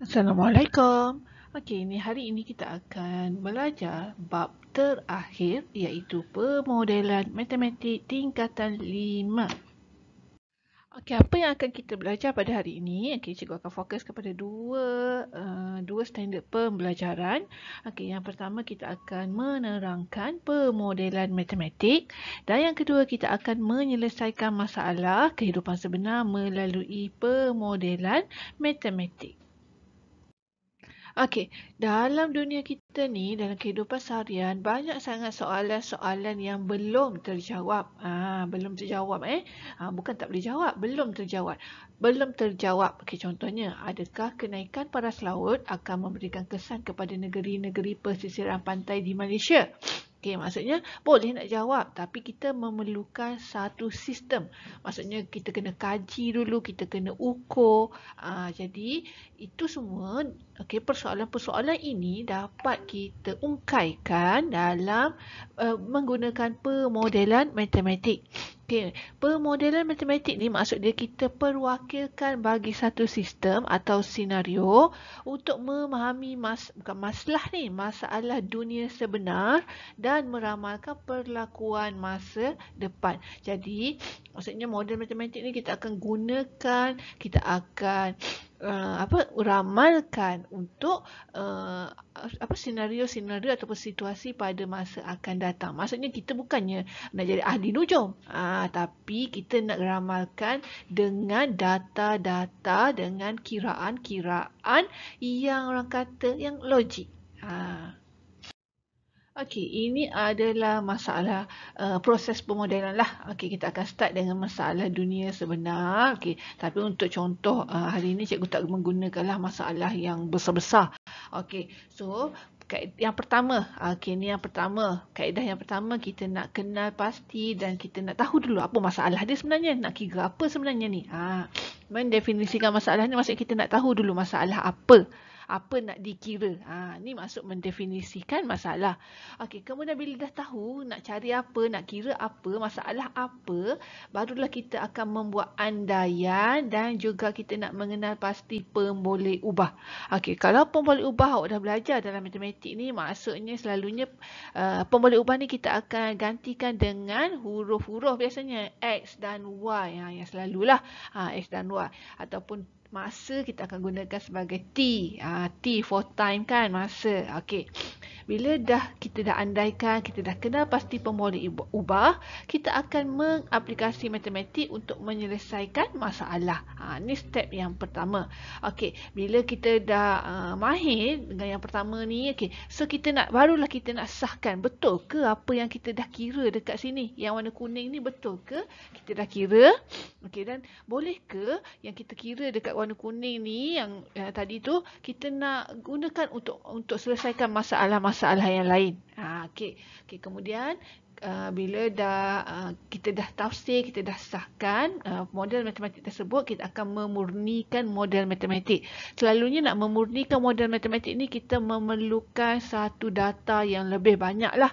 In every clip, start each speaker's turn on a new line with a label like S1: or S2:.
S1: Assalamualaikum. Okey, hari ini kita akan belajar bab terakhir iaitu pemodelan matematik tingkatan 5. Okey, apa yang akan kita belajar pada hari ini? Okey, cikgu akan fokus kepada dua standard pembelajaran. Okey, yang pertama kita akan menerangkan pemodelan matematik dan yang kedua kita akan menyelesaikan masalah kehidupan sebenar melalui pemodelan matematik. Okey, dalam dunia kita ni, dalam kehidupan seharian, banyak sangat soalan-soalan yang belum terjawab. Belum terjawab bukan tak boleh jawab, belum terjawab. Belum terjawab. Okey, contohnya, adakah kenaikan paras laut akan memberikan kesan kepada negeri-negeri pesisiran pantai di Malaysia? Okey, maksudnya boleh nak jawab tapi kita memerlukan satu sistem. Maksudnya kita kena kaji dulu, kita kena ukur. Jadi itu semua persoalan-persoalan ini dapat kita ungkaikan dalam menggunakan pemodelan matematik. Okey, pemodelan matematik ni maksud dia kita perwakilkan bagi satu sistem atau senario untuk memahami masalah dunia sebenar dan meramalkan perlakuan masa depan. Jadi, maksudnya model matematik ni kita akan gunakan, kita akan ramalkan untuk senario-senario ataupun situasi pada masa akan datang. Maksudnya kita bukannya nak jadi ahli nujum, tapi kita nak ramalkan dengan data-data, dengan kiraan-kiraan yang orang kata yang logik. Okey, ini adalah masalah proses pemodelan lah. Okey, kita akan start dengan masalah dunia sebenar. Okey, tapi untuk contoh hari ini cikgu tak menggunakanlah masalah yang besar-besar. Okey, so yang pertama, ni yang pertama. Kaedah yang pertama kita nak kenal pasti dan kita nak tahu dulu apa masalah dia sebenarnya. Nak kira apa sebenarnya ni. Mendefinisikan masalah ni maksud kita nak tahu dulu masalah apa. Apa nak dikira. Ni maksud mendefinisikan masalah. Okey, kemudian bila dah tahu nak cari apa, nak kira apa, masalah apa, barulah kita akan membuat andaian dan juga kita nak mengenal pasti pemboleh ubah. Okey, kalau pemboleh ubah awak dah belajar dalam matematik ni, maksudnya selalunya pemboleh ubah ni kita akan gantikan dengan huruf-huruf biasanya X dan Y. Yang selalulah X dan Y. Ataupun masa kita akan gunakan sebagai T. T for time kan, masa. Okey. Bila kita dah andaikan, kita dah kenal pasti pemboleh ubah, kita akan mengaplikasi matematik untuk menyelesaikan masalah. Ni step yang pertama. Okey, bila kita dah mahir dengan yang pertama ni, okey, so barulah kita nak sahkan betul ke apa yang kita dah kira dekat sini. Yang warna kuning ni betul ke kita dah kira? Okey, dan boleh ke yang kita kira dekat warna kuning ni yang tadi tu kita nak gunakan untuk selesaikan masalah yang lain. Okey, kemudian bila kita dah tafsir, kita dah sahkan model matematik tersebut, kita akan memurnikan model matematik. Selalunya nak memurnikan model matematik ni kita memerlukan satu data yang lebih banyak lah.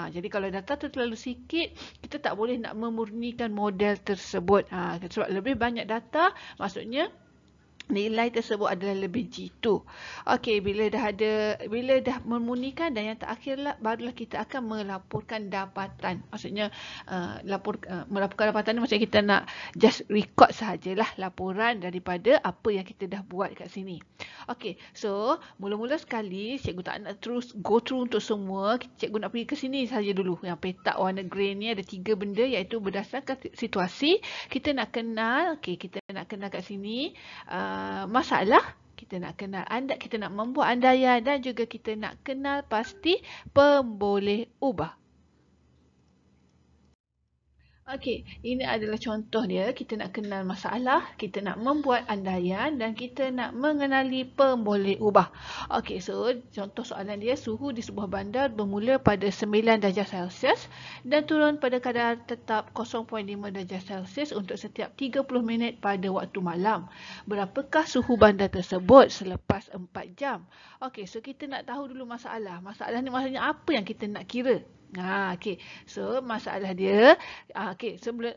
S1: Jadi kalau data tu terlalu sikit, kita tak boleh nak memurnikan model tersebut. Sebab lebih banyak data, maksudnya nilai tersebut adalah lebih jitu. Okey, bila dah memurnikan dan yang terakhirlah barulah kita akan melaporkan dapatan. Maksudnya melaporkan dapatan ni maksudnya kita nak just record sahajalah laporan daripada apa yang kita dah buat kat sini. Okey, so mula-mula sekali cikgu tak nak terus go through untuk semua. Cikgu nak pergi ke sini saja dulu. Yang petak warna grey ni ada 3 benda iaitu berdasarkan situasi kita nak kenal. Okey, kita nak kenal kat sini masalah, kita nak kenal kita nak membuat andaian dan juga kita nak kenal pasti pemboleh ubah. Okey, ini adalah contoh dia. Kita nak kenal masalah, kita nak membuat andaian dan kita nak mengenali pemboleh ubah. Okey, so contoh soalan dia, suhu di sebuah bandar bermula pada 9 darjah Celsius dan turun pada kadar tetap 0.5 darjah Celsius untuk setiap 30 minit pada waktu malam. Berapakah suhu bandar tersebut selepas 4 jam? Okey, so kita nak tahu dulu masalah. Masalah ni maksudnya apa yang kita nak kira? Okey. So masalah dia, okey, sebelum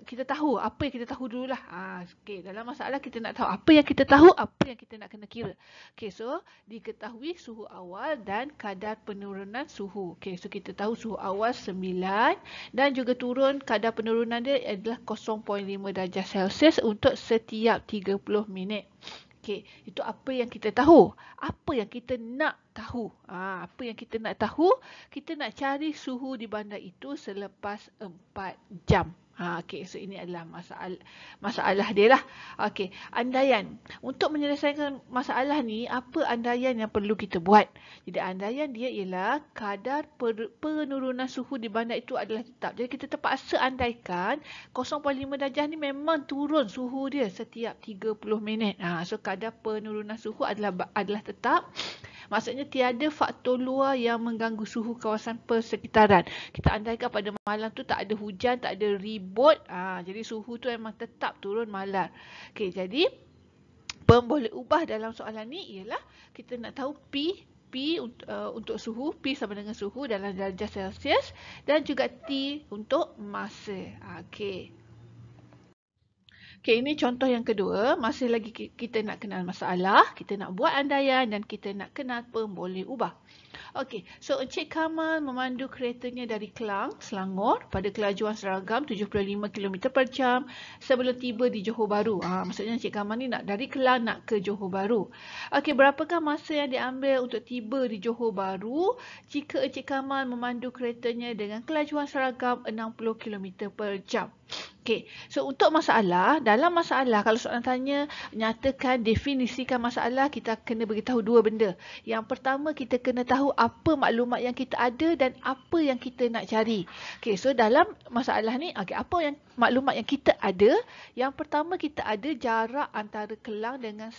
S1: kita tahu apa yang kita tahu dululah. Okey, dalam masalah kita nak tahu apa yang kita tahu, apa yang kita nak kena kira. Okey, so diketahui suhu awal dan kadar penurunan suhu. Okey, so kita tahu suhu awal 9 dan juga turun kadar penurunan dia adalah 0.5 darjah Celsius untuk setiap 30 minit. Okey, itu apa yang kita tahu. Apa yang kita nak tahu. Apa yang kita nak tahu, kita nak cari suhu di bandar itu selepas 4 jam. Okey, so ini adalah masalah dia lah. Okey, andaian. Untuk menyelesaikan masalah ni, apa andaian yang perlu kita buat? Jadi andaian dia ialah kadar penurunan suhu di bandar itu adalah tetap. Jadi kita terpaksa andaikan 0.5 darjah ni memang turun suhu dia setiap 30 minit. So kadar penurunan suhu adalah tetap. Maksudnya tiada faktor luar yang mengganggu suhu kawasan persekitaran. Kita andaikan pada malam tu tak ada hujan, tak ada ribut. Jadi suhu tu memang tetap turun malam. Okey, jadi boleh ubah dalam soalan ni ialah kita nak tahu P untuk suhu, P sama dengan suhu dalam darjah Celsius dan juga T untuk masa. Okey. Okey, ini contoh yang kedua. Masih lagi kita nak kenal masalah, kita nak buat andaian dan kita nak kenal pemboleh ubah. Okey, so Encik Kamal memandu keretanya dari Kelang, Selangor pada kelajuan seragam 75 km per jam sebelum tiba di Johor Bahru. Maksudnya Encik Kamal ni nak dari Kelang nak ke Johor Bahru. Okey, berapakah masa yang diambil untuk tiba di Johor Bahru jika Encik Kamal memandu keretanya dengan kelajuan seragam 60 km per jam? Okey, so untuk masalah, dalam masalah kalau soalan tanya nyatakan, definisikan masalah, kita kena beritahu dua benda. Yang pertama, kita kena tahu apa maklumat yang kita ada dan apa yang kita nak cari. Okey, so dalam masalah ni, apa yang maklumat yang kita ada? Yang pertama, kita ada jarak antara Kelang dengan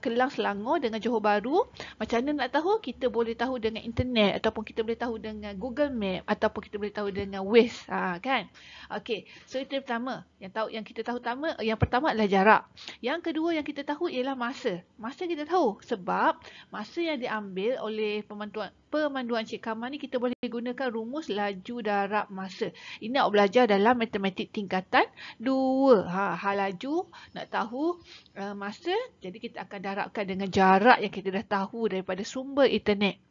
S1: Kelang Selangor dengan Johor Bahru. Macam mana nak tahu? Kita boleh tahu dengan internet ataupun kita boleh tahu dengan Google Map ataupun kita boleh tahu dengan Waze, kan? Okey, so itu yang pertama. Yang pertama adalah jarak. Yang kedua yang kita tahu ialah masa. Masa kita tahu sebab masa yang diambil oleh pemanduan Encik Kamal ni kita boleh gunakan rumus laju darab masa. Ini awak belajar dalam matematik tingkatan 2. Hal laju nak tahu masa, jadi kita akan darabkan dengan jarak yang kita dah tahu daripada sumber internet.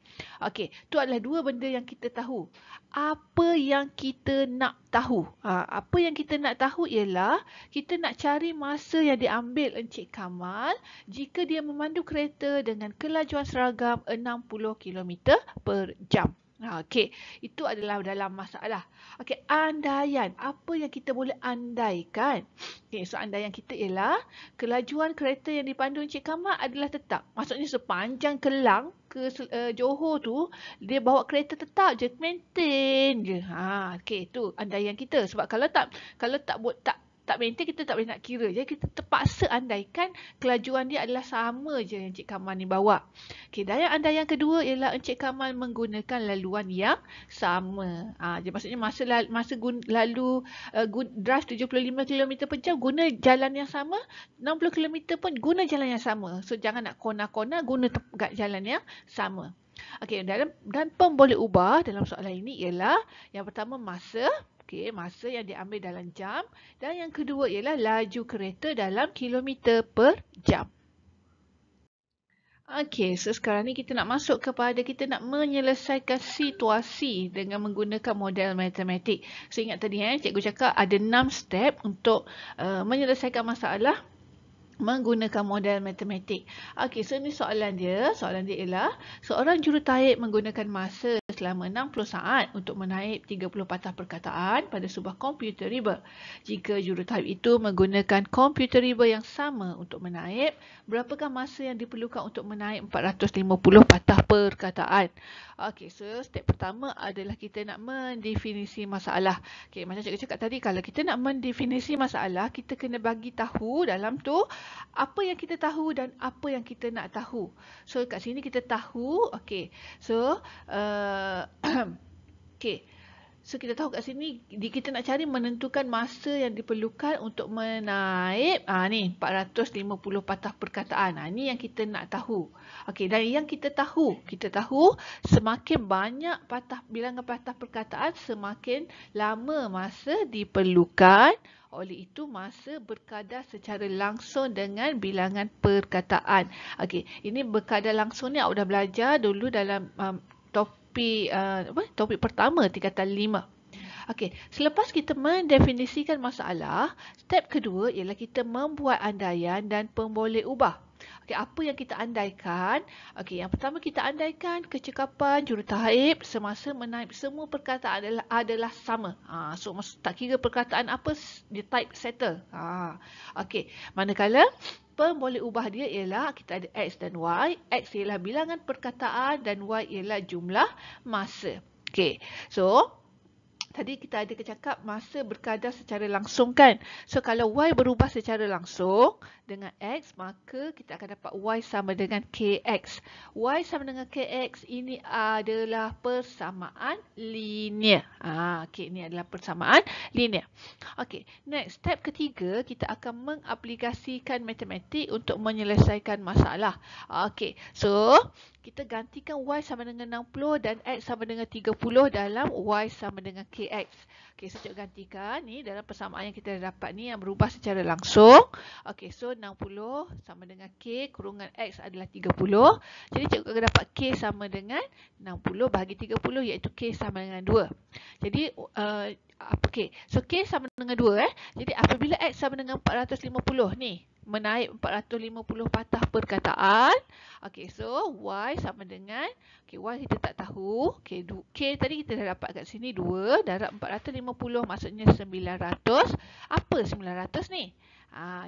S1: Okey, itu adalah dua benda yang kita tahu. Apa yang kita nak tahu? Apa yang kita nak tahu ialah kita nak cari masa yang diambil Encik Kamal jika dia memandu kereta dengan kelajuan seragam 60 km per jam. Okey, itu adalah dalam masalah. Okey, andaian. Apa yang kita boleh andaikan? Okey, so andaian kita ialah kelajuan kereta yang dipandu Encik Kamal adalah tetap. Maksudnya sepanjang Kelang ke Johor tu, dia bawa kereta tetap je, maintain je. Okey, tu andaian kita. Sebab kalau tak maintain, kita tak boleh nak kira. Jadi kita terpaksa andaikan kelajuan dia adalah sama je yang Encik Kamal ni bawa. Okey, dan andaian kedua ialah Encik Kamal menggunakan laluan yang sama. Jadi maksudnya lalu drive 75 km per jam guna jalan yang sama, 60 km pun guna jalan yang sama. So jangan nak kona-kona, guna jalan yang sama. Okey, dan pemboleh ubah dalam soalan ini ialah yang pertama masa. Okey, masa yang diambil dalam jam dan yang kedua ialah laju kereta dalam kilometer per jam. Okey, so sekarang ni kita nak menyelesaikan situasi dengan menggunakan model matematik. So ingat tadi cikgu cakap ada 6 step untuk menyelesaikan masalah menggunakan model matematik. Okey, so ni soalan dia. Soalan dia ialah seorang jurutaib menggunakan masa selama 60 saat untuk menaip 30 patah perkataan pada sebuah komputer riba. Jika jurutaib itu menggunakan komputer riba yang sama untuk menaip, berapakah masa yang diperlukan untuk menaip 450 patah perkataan? Okey, so step pertama adalah kita nak mendefinisi masalah. Okey, macam cikgu cakap tadi, kalau kita nak mendefinisi masalah, kita kena bagi tahu dalam tu apa yang kita tahu dan apa yang kita nak tahu. So kat sini kita tahu, okey. So okey. So kita tahu kat sini kita nak cari menentukan masa yang diperlukan untuk menaip ni 450 patah perkataan. Ni yang kita nak tahu. Okey, dan yang kita tahu semakin banyak bilangan patah perkataan semakin lama masa diperlukan. Oleh itu masa berkadar secara langsung dengan bilangan perkataan. Okey, ini berkadar langsung ni awak dah belajar dulu dalam topik pertama tingkatan 5. Okey, selepas kita mendefinisikan masalah, step kedua ialah kita membuat andaian dan pemboleh ubah. Okey, apa yang kita andaikan? Okey, yang pertama kita andaikan kecekapan jurutarif semasa menaip semua perkataan adalah sama. So tak kira perkataan apa, dia type settle. Okey, manakala pemboleh ubah dia ialah kita ada X dan Y. X ialah bilangan perkataan dan Y ialah jumlah masa. Okey, so tadi kita ada cakap masa berkadar secara langsung kan. So kalau Y berubah secara langsung dengan X, maka kita akan dapat Y sama dengan KX. Y sama dengan KX ini adalah persamaan linear. Okey, ini adalah persamaan linear. Okey, next step ketiga kita akan mengaplikasikan matematik untuk menyelesaikan masalah. Okey, so kita gantikan Y sama dengan 60 dan X sama dengan 30 dalam Y sama dengan KX. Okey, so cikgu gantikan ni dalam persamaan yang kita dapat ni yang berubah secara langsung. Okey, so 60 sama dengan K kurungan X adalah 30. Jadi cikgu akan dapat K sama dengan 60 bahagi 30 iaitu K sama dengan 2. Jadi okey, so K sama dengan 2 Jadi apabila X sama dengan 450 ni, menaip 450 patah perkataan. Okey, so Y sama dengan, okey, Y kita tak tahu. Okey, K tadi kita dah dapat kat sini 2 darab 450 maksudnya 900. Apa 900 ni?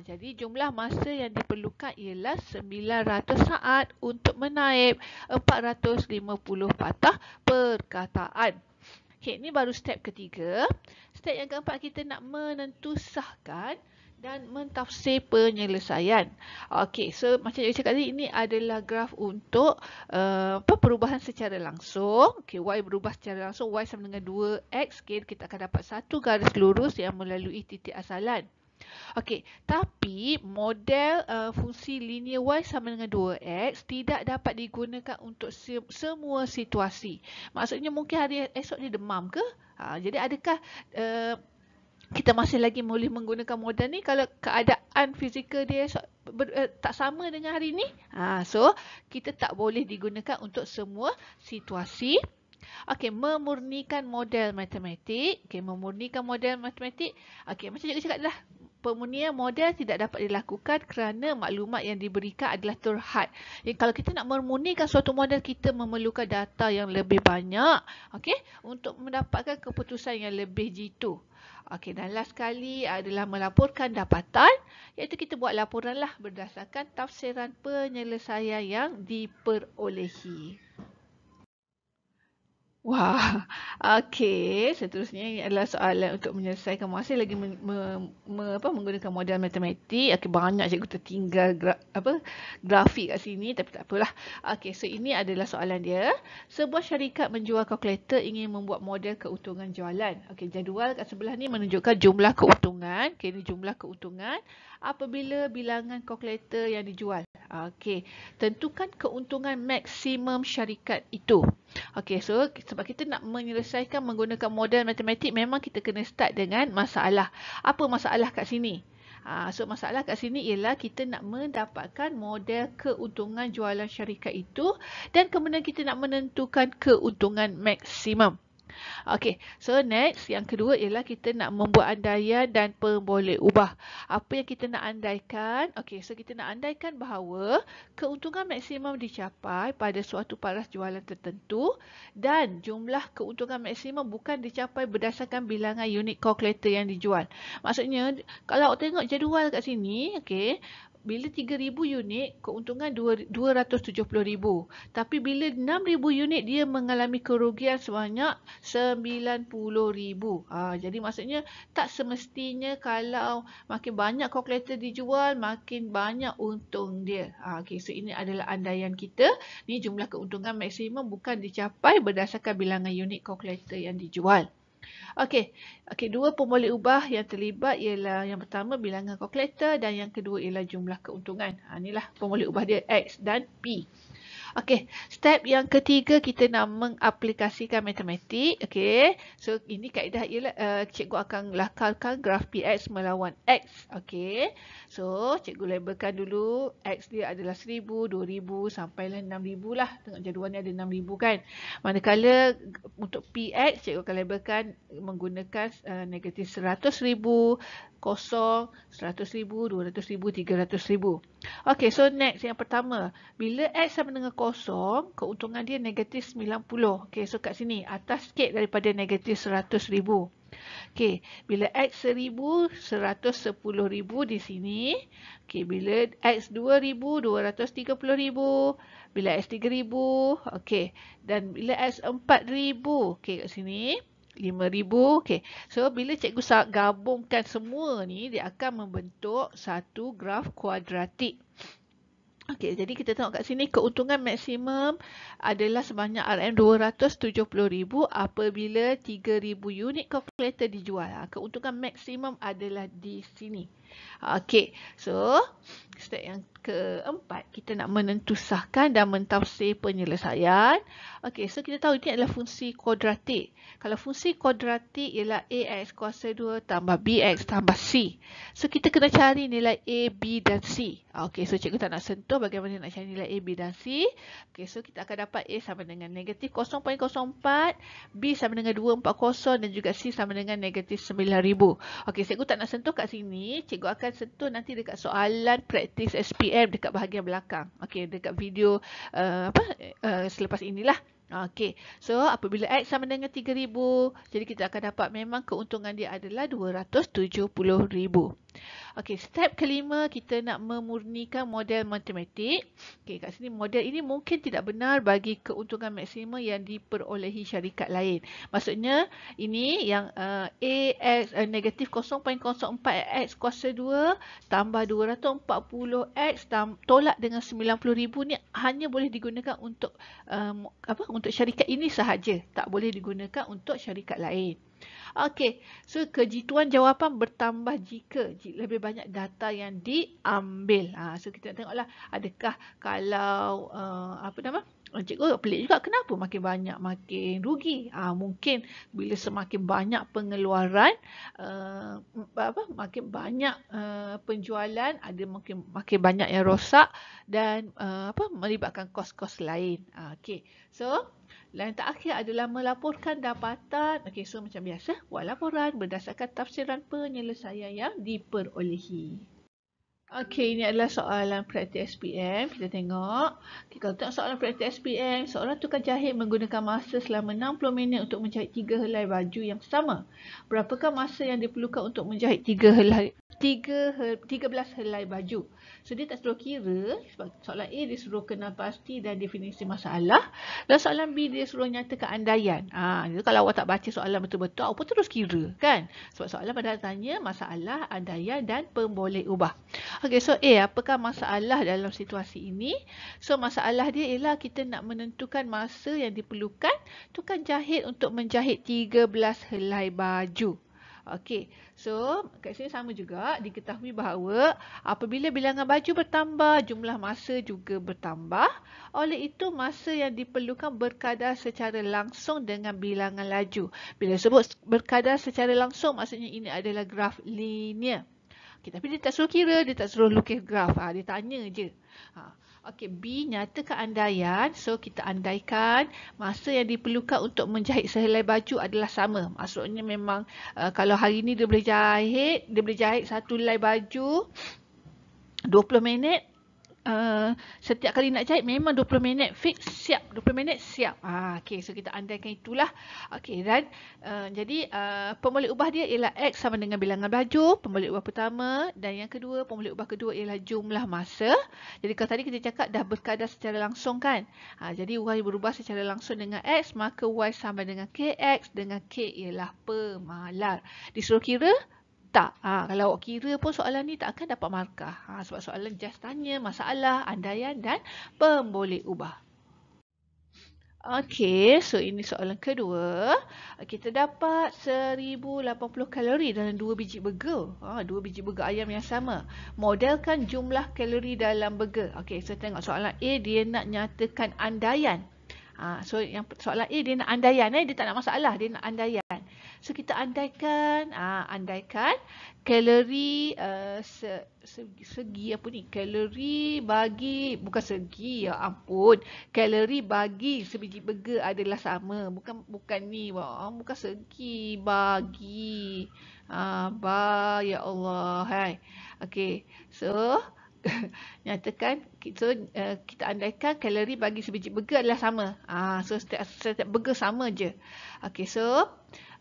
S1: Jadi jumlah masa yang diperlukan ialah 900 saat untuk menaip 450 patah perkataan. Okey, ini baru step ketiga. Step yang keempat kita nak menentusahkan dan mentafsir penyelesaian. Okey, so macam yang saya cakap tadi, ini adalah graf untuk perubahan secara langsung. Okey, Y berubah secara langsung, Y sama dengan 2X. Okay, kita akan dapat satu garis lurus yang melalui titik asalan. Okey, tapi model fungsi linear Y sama dengan 2X tidak dapat digunakan untuk semua situasi. Maksudnya mungkin hari esok dia demam ke? Jadi adakah kita masih lagi boleh menggunakan model ni kalau keadaan fizikal dia tak sama dengan hari ni? So kita tak boleh digunakan untuk semua situasi. Okey, memurnikan model matematik. Okey, memurnikan model matematik. Okey, macam cikgu cakap dah, pemurnian model tidak dapat dilakukan kerana maklumat yang diberikan adalah terhad. Jadi kalau kita nak memurnikan suatu model, kita memerlukan data yang lebih banyak, okey, untuk mendapatkan keputusan yang lebih jitu. Okey, dan last sekali adalah melaporkan dapatan, iaitu kita buat laporan lah berdasarkan tafsiran penyelesaian yang diperolehi. Wah, okey. Seterusnya ini adalah soalan untuk menyelesaikan masih lagi menggunakan model matematik. Okey, banyak cikgu tertinggal grafik kat sini, tapi tak apalah. Okey, so ini adalah soalan dia. Sebuah syarikat menjual kalkulator ingin membuat model keuntungan jualan. Okey, jadual kat sebelah ni menunjukkan jumlah keuntungan. Okey, ini jumlah keuntungan apabila bilangan kalkulator yang dijual. Okey, tentukan keuntungan maksimum syarikat itu. Okey, so sebab kita nak menyelesaikan menggunakan model matematik, memang kita kena start dengan masalah. Apa masalah kat sini? So masalah kat sini ialah kita nak mendapatkan model keuntungan jualan syarikat itu dan kemudian kita nak menentukan keuntungan maksimum. Okey, so next yang kedua ialah kita nak membuat andaian dan pemboleh ubah. Apa yang kita nak andaikan? Okey, so kita nak andaikan bahawa keuntungan maksimum dicapai pada suatu paras jualan tertentu dan jumlah keuntungan maksimum bukan dicapai berdasarkan bilangan unit kalkulator yang dijual. Maksudnya kalau awak tengok jadual kat sini, okey, bila 3,000 unit, keuntungan 270,000. Tapi bila 6,000 unit, dia mengalami kerugian sebanyak 90,000. Jadi maksudnya tak semestinya kalau makin banyak kalkulator dijual, makin banyak untung dia. Okay, so ini adalah andaian kita. Ni jumlah keuntungan maksimum bukan dicapai berdasarkan bilangan unit kalkulator yang dijual. Okey. Okey, dua pemboleh ubah yang terlibat ialah yang pertama bilangan kalkulator dan yang kedua ialah jumlah keuntungan. Inilah pemboleh ubah dia X dan P. Okey, step yang ketiga kita nak mengaplikasikan matematik. Okey, so ini kaedah ialah cikgu akan lakarkan graf PX melawan X. Okey, so cikgu labelkan dulu X dia adalah 1000, 2000 sampailah 6000 lah. Tengok jadual ni ada 6000 kan. Manakala untuk PX cikgu akan labelkan menggunakan negatif 100,000, kosong, 100,000, 200,000, 300,000. Okey, so next yang pertama. Bila X sama dengan kosong, keuntungan dia negatif 90. Okey, so kat sini atas sikit daripada negatif 100,000. Okey, bila X 1000, 110,000 di sini. Okey, bila X 2000, 230,000. Bila X 3000, okey. Dan bila X 4000, okey kat sini. 5,000. Okey. So, bila cikgu gabungkan semua ni, dia akan membentuk satu graf kuadratik. Okey, jadi kita tengok kat sini keuntungan maksimum adalah sebanyak RM270,000 apabila 3,000 unit kalkulator dijual. Keuntungan maksimum adalah di sini. Okey, so step yang keempat, kita nak menentusahkan dan mentafsir penyelesaian. Okey, so kita tahu ini adalah fungsi kuadratik. Kalau fungsi kuadratik ialah AX kuasa 2 tambah BX tambah C. So kita kena cari nilai A, B dan C. Okey, so cikgu tak nak sentuh bagaimana nak cari nilai A, B dan C. Okey, so kita akan dapat A sama dengan negatif 0.04, B sama dengan 240 dan juga C sama dengan negatif 9,000. Okey, cikgu tak nak sentuh kat sini. Cikgu akan sentuh nanti dekat soalan praktis SPM dekat bahagian belakang. Okey, dekat video selepas inilah. Okey, so apabila X sama dengan 3,000, jadi kita akan dapat memang keuntungan dia adalah 270,000. Okey, step kelima kita nak memurnikan model matematik. Okey, kat sini model ini mungkin tidak benar bagi keuntungan maksimum yang diperolehi syarikat lain. Maksudnya ini yang AX negatif 0.04X kuasa 2 tambah 240X tolak dengan 90,000 ni hanya boleh digunakan untuk untuk syarikat ini sahaja, tak boleh digunakan untuk syarikat lain. Okey, so kejituan jawapan bertambah jika lebih banyak data yang diambil. So kita tengoklah adakah kalau cikgu pelik juga kenapa makin banyak makin rugi. Mungkin bila semakin banyak pengeluaran, makin banyak penjualan, ada makin banyak yang rosak dan melibatkan kos-kos lain. Okey, so yang terakhir adalah melaporkan dapatan. Okey, so macam biasa, buat laporan berdasarkan tafsiran penyelesaian yang diperolehi. Okey, ini adalah soalan praktik SPM. Kita tengok. Okay, kalau tengok soalan praktik SPM, seorang tukang jahit menggunakan masa selama 60 minit untuk menjahit 3 helai baju yang sama. Berapakah masa yang diperlukan untuk menjahit 13 helai baju? So, dia tak suruh kira. Sebab soalan A dia suruh kenal pasti dan definisi masalah. Dan soalan B dia suruh nyatakan andaian. Jadi kalau awak tak baca soalan betul-betul, awak pun terus kira, kan? Sebab soalan pada tanya masalah, andaian dan pemboleh ubah. Okey, so A, apakah masalah dalam situasi ini? So, masalah dia ialah kita nak menentukan masa yang diperlukan tukang jahit untuk menjahit 13 helai baju. Okey, so kat sini sama juga, diketahui bahawa apabila bilangan baju bertambah, jumlah masa juga bertambah. Oleh itu, masa yang diperlukan berkadar secara langsung dengan bilangan laju. Bila sebut berkadar secara langsung, maksudnya ini adalah graf linear. Okay, tapi dia tak suruh kira, dia tak suruh lukis graf. Dia tanya je. Okey, B, nyatakan andaian. So, kita andaikan masa yang diperlukan untuk menjahit sehelai baju adalah sama. Maksudnya memang kalau hari ni dia boleh jahit satu helai baju 20 minit. Setiap kali nak jahit memang 20 minit fix siap, 20 minit siap. Okey, so kita andaikan itulah. Okey, dan jadi pemboleh ubah dia ialah X sama dengan bilangan baju, pemboleh ubah pertama, dan yang kedua, pemboleh ubah kedua ialah jumlah masa. Jadi kalau tadi kita cakap dah berkadar secara langsung, kan? Jadi Y berubah secara langsung dengan X, maka Y sama dengan KX, dengan K ialah pemalar. Disuruh kira? Tak. Kalau awak kira pun soalan ni tak akan dapat markah. Sebab soalan just tanya masalah, andaian dan pemboleh ubah. Okey, so ini soalan kedua. Kita dapat 1080 kalori dalam 2 biji burger. 2 biji burger ayam yang sama. Modelkan jumlah kalori dalam burger. Okey, so tengok soalan A, dia nak nyatakan andaian. So yang soalan A dia nak andaian, dia tak nak masalah, dia nak andaian. So kita andaikan kalori segi apa ni? Kalori bagi, bukan segi, ya ampun. Kalori bagi sebiji burger adalah sama. Bukan ni, bukan segi, bagi. Ya Allah, hai. Okey. So nyatakan kita andaikan kalori bagi sebiji burger adalah sama. So setiap burger sama je. Okey, so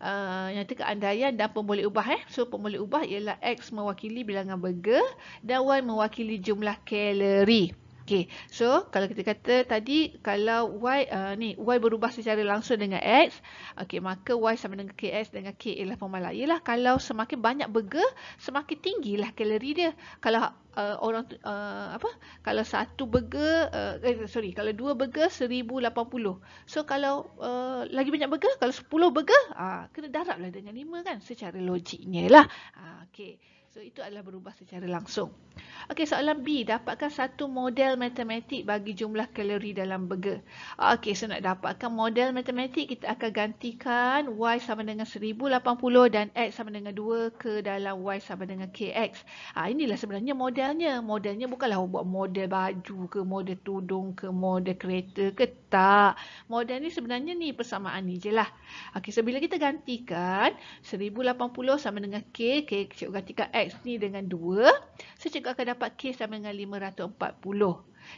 S1: nyatakan andaian dan pemboleh ubah. So pemboleh ubah ialah X mewakili bilangan burger dan Y mewakili jumlah kalori. Okey, so kalau kita kata tadi kalau Y berubah secara langsung dengan X, okey, maka Y sama dengan KX dengan K ialah formula. Ialah kalau semakin banyak burger, semakin tinggilah kalori dia. Kalau kalau satu burger kalau dua burger 1080. So kalau lagi banyak burger, kalau 10 burger, kena darablah dengan 5 kan, secara logiknya lah. Okey. So itu adalah berubah secara langsung. Okey, soalan B, dapatkan satu model matematik bagi jumlah kalori dalam burger. Okey, so nak dapatkan model matematik, kita akan gantikan Y sama dengan 1080 dan X sama dengan 2 ke dalam Y sama dengan KX. Inilah sebenarnya modelnya. Modelnya bukanlah buat model baju ke, model tudung ke, model kereta ke, tak. Model ni sebenarnya ni persamaan ni je lah. Okey, so bila kita gantikan 1080 sama dengan K, cikgu gantikan X ni dengan 2, so cikgu akan dapat K sama dengan 540.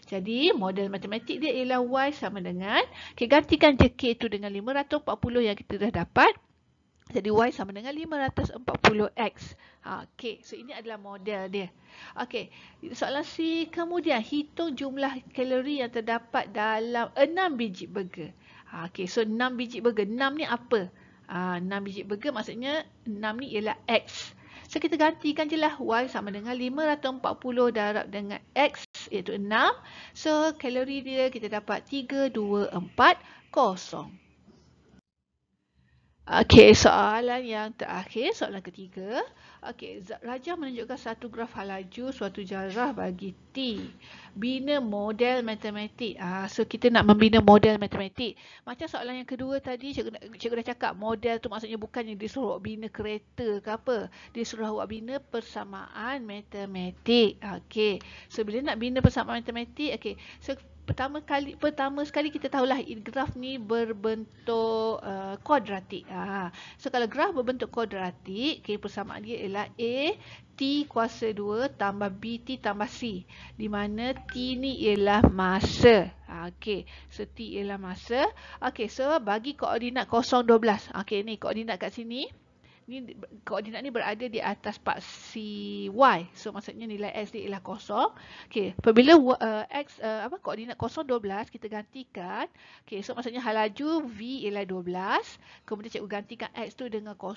S1: Jadi model matematik dia ialah Y sama dengan, gantikan je K tu dengan 540 yang kita dah dapat. Jadi Y sama dengan 540X. Okey, so ini adalah model dia. Okey, soalan C, kemudian hitung jumlah kalori yang terdapat dalam 6 biji burger. Okey, so 6 biji burger. 6 ni apa? 6 biji burger maksudnya 6 ni ialah X. So kita gantikan je lah Y sama dengan 540 darab dengan X iaitu 6. So kalori dia kita dapat 3240. Okey, soalan yang terakhir, soalan ketiga. Okey, Raja menunjukkan satu graf halaju suatu jarah bagi T. Bina model matematik. So kita nak membina model matematik. Macam soalan yang kedua tadi, cikgu dah cakap model tu maksudnya bukannya dia suruh awak bina kereta ke apa. Dia suruh awak bina persamaan matematik. Okey, so bila nak bina persamaan matematik, okey, so pertama sekali kita tahulah graf ni berbentuk kuadratik. So kalau graf berbentuk kuadratik, persamaan dia ialah A T kuasa 2 tambah B T tambah C, di mana T ni ialah masa. Okey, so T ialah masa. Okey, so bagi koordinat 0, 12. Okey, ni koordinat kat sini. Ni koordinat ni berada di atas paksi Y. So maksudnya nilai X dia ialah 0. Okey, apabila koordinat 0, 12 kita gantikan. Okey, so maksudnya halaju V ialah 12. Kemudian cikgu gantikan X tu dengan 0.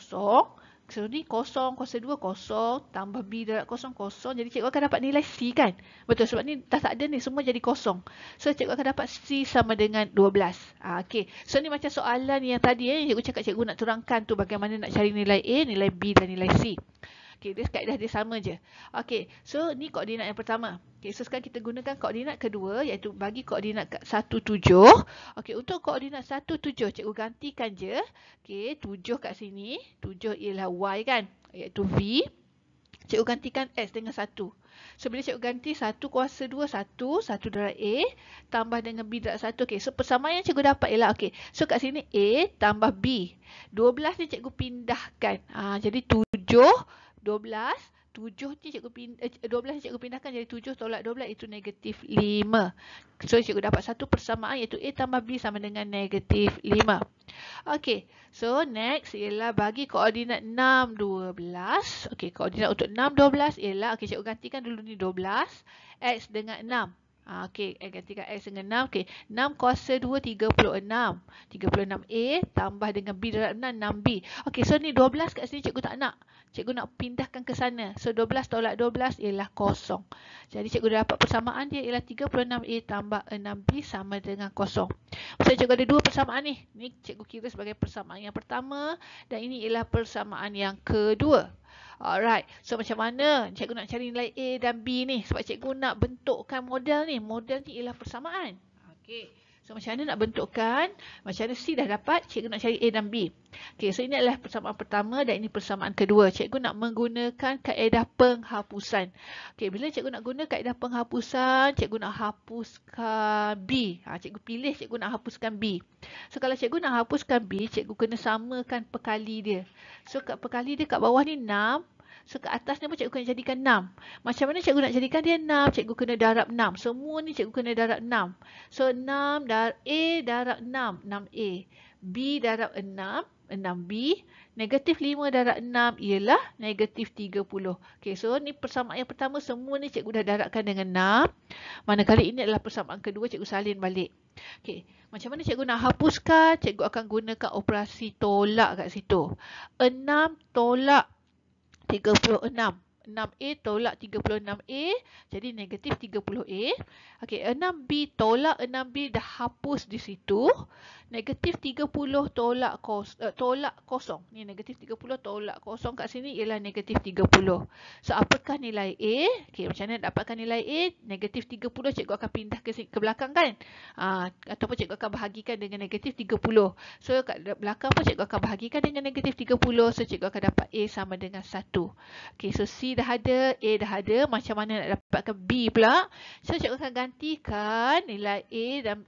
S1: So ni 0, kuasa 2 0, tambah B darab 0, 0. Jadi cikgu akan dapat nilai C kan? Betul, sebab ni dah tak ada ni, semua jadi 0. So cikgu akan dapat C sama dengan 12. Okey, so ni macam soalan yang tadi yang cikgu cakap cikgu nak turunkan tu, bagaimana nak cari nilai A, nilai B dan nilai C. Okey, dia kaedah dia sama je. Okey, so ni koordinat yang pertama. Okey, so sekarang kita gunakan koordinat kedua, iaitu bagi koordinat 17. Okey, untuk koordinat 17, cikgu gantikan je. Okey, 7 kat sini. 7 ialah Y kan, iaitu V. Cikgu gantikan X dengan 1. So bila cikgu ganti 1 kuasa 2, 1 darab A tambah dengan B darab 1. Okey, so persamaan yang cikgu dapat ialah, okey, so kat sini A tambah B. 12 ni cikgu pindahkan. Jadi 7, 12. 7 ni 12 ni cikgu pindahkan jadi 7 tolak 12 itu negatif 5. So cikgu dapat satu persamaan iaitu A tambah B sama dengan negatif 5. Okey, so next ialah bagi koordinat 6, 12. Okey, koordinat untuk 6, 12 ialah, okey, cikgu gantikan dulu ni 12. X dengan 6. Okey, gantikan X dengan 6. Okey, 6 kuasa 2, 36. 36A tambah dengan B darab 6, 6B. Okey, so ni 12 kat sini cikgu tak nak. Cikgu nak pindahkan ke sana. So 12 tolak 12 ialah kosong. Jadi cikgu dah dapat persamaan dia ialah 36A tambah 6B sama dengan kosong. Maksudnya cikgu ada dua persamaan ni. Ni cikgu kira sebagai persamaan yang pertama dan ini ialah persamaan yang kedua. Alright, so macam mana cikgu nak cari nilai A dan B ni? Sebab cikgu nak bentukkan model ni. Model ni ialah persamaan. Okey, so macam mana nak bentukkan? Macam mana C dah dapat, cikgu nak cari A dan B. Okey, so ini adalah persamaan pertama dan ini persamaan kedua. Cikgu nak menggunakan kaedah penghapusan. Okey, bila cikgu nak guna kaedah penghapusan, cikgu nak hapuskan B. Cikgu pilih cikgu nak hapuskan B. So kalau cikgu nak hapuskan B, cikgu kena samakan pekali dia. So kat pekali dia kat bawah ni 6. So kat atasnya pun cikgu kena jadikan 6. Macam mana cikgu nak jadikan dia 6? Cikgu kena darab 6. Semua ni cikgu kena darab 6. So 6 A darab 6, 6A. B darab 6, 6B. Negatif 5 darab 6 ialah negatif 30. Okay, so ni persamaan yang pertama, semua ni cikgu dah darabkan dengan 6. Manakala ini adalah persamaan kedua, cikgu salin balik. Okay, macam mana cikgu nak hapuskan? Cikgu akan gunakan operasi tolak kat situ. 6 tolak 36. 6A tolak 36A, jadi negatif 30A. Okey, 6B tolak 6B dah hapus di situ. Negatif 30 tolak kosong. Ni negatif 30 tolak kosong kat sini ialah negatif 30. So, apakah nilai A? Okey, macam mana dapatkan nilai A? Negatif 30 cikgu akan pindah ke belakang kan? Ataupun cikgu akan bahagikan dengan negatif 30. So, kat belakang pun cikgu akan bahagikan dengan negatif 30. So, cikgu akan dapat A sama dengan 1. Okey, so C dah ada, A dah ada. Macam mana nak dapatkan B pula? So, cikgu akan gantikan nilai A dan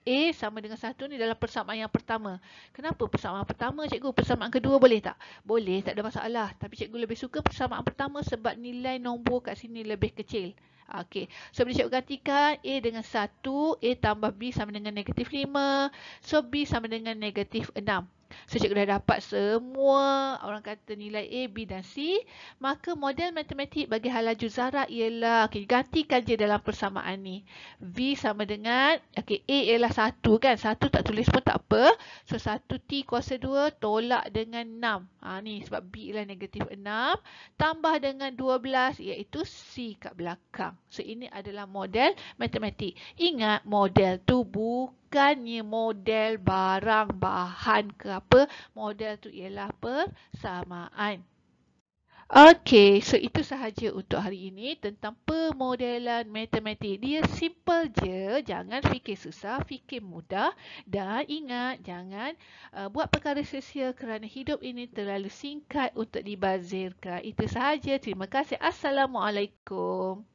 S1: A sama dengan 1 ni dalam persamaan yang pertama. Kenapa persamaan pertama cikgu? Persamaan kedua boleh tak? Boleh, tak ada masalah. Tapi cikgu lebih suka persamaan pertama sebab nilai nombor kat sini lebih kecil. Okey, so bila cikgu gantikan A dengan 1, A tambah B sama dengan negatif 5. So, B sama dengan negatif 6. So, cikgu dah dapat semua orang kata nilai A, B dan C. Maka model matematik bagi hala juzara ialah, okay, gantikan je dalam persamaan ni. V sama dengan, okay, A ialah 1 kan. 1 tak tulis pun tak apa. So, 1T kuasa 2 tolak dengan 6. Ni sebab B ialah negatif 6. Tambah dengan 12 iaitu C kat belakang. So, ini adalah model matematik. Ingat, model tu bukannya model barang, bahan ke apa. Model tu ialah persamaan. Okey, so itu sahaja untuk hari ini tentang pemodelan matematik. Dia simple je, jangan fikir susah, fikir mudah. Dan ingat, jangan buat perkara sia-sia kerana hidup ini terlalu singkat untuk dibazirkan. Itu sahaja, terima kasih. Assalamualaikum.